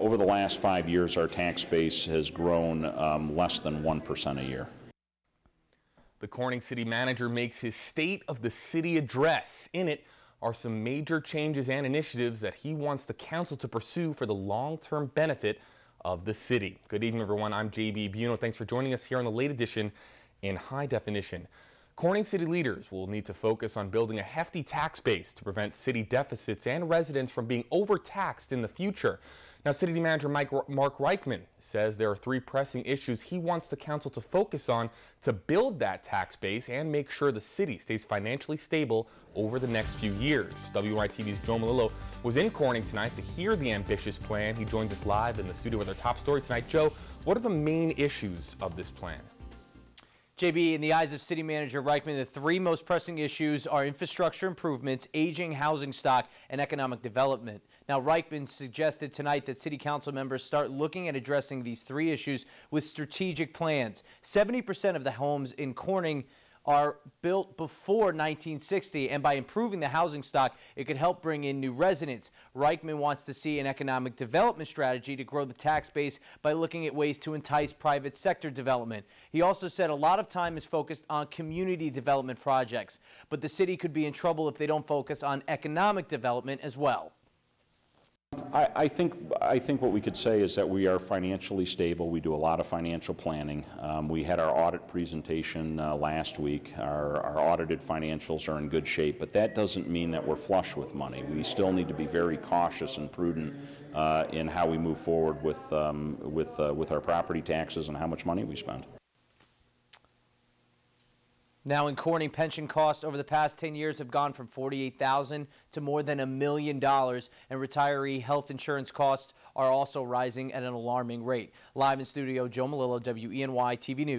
over the last 5 years, our tax base has grown less than 1% a year. The Corning city manager makes his State of the City address. In it are some major changes and initiatives that he wants the council to pursue for the long-term benefit of the city. Good evening, everyone. I'm JB Buno. Thanks for joining us here on the late edition in High Definition. Corning city leaders will need to focus on building a hefty tax base to prevent city deficits and residents from being overtaxed in the future. Now, City Manager Mark Reichman says there are 3 pressing issues he wants the council to focus on to build that tax base and make sure the city stays financially stable over the next few years. WENY TV's Joe Malillo was in Corning tonight to hear the ambitious plan. He joins us live in the studio with our top story tonight. Joe, what are the main issues of this plan? JB, in the eyes of City Manager Reichman, the 3 most pressing issues are infrastructure improvements, aging housing stock, and economic development. Now, Reichman suggested tonight that City Council members start looking at addressing these 3 issues with strategic plans. 70% of the homes in Corning are built before 1960, and by improving the housing stock, it could help bring in new residents. Reichman wants to see an economic development strategy to grow the tax base by looking at ways to entice private sector development. He also said a lot of time is focused on community development projects, but the city could be in trouble if they don't focus on economic development as well. I think what we could say is that we are financially stable. We do a lot of financial planning. We had our audit presentation last week. Our audited financials are in good shape, but that doesn't mean that we're flush with money. We still need to be very cautious and prudent in how we move forward with our property taxes and how much money we spend. Now in Corning, pension costs over the past 10 years have gone from $48,000 to more than $1 million, and retiree health insurance costs are also rising at an alarming rate. Live in studio, Joe Malillo, WENY TV News.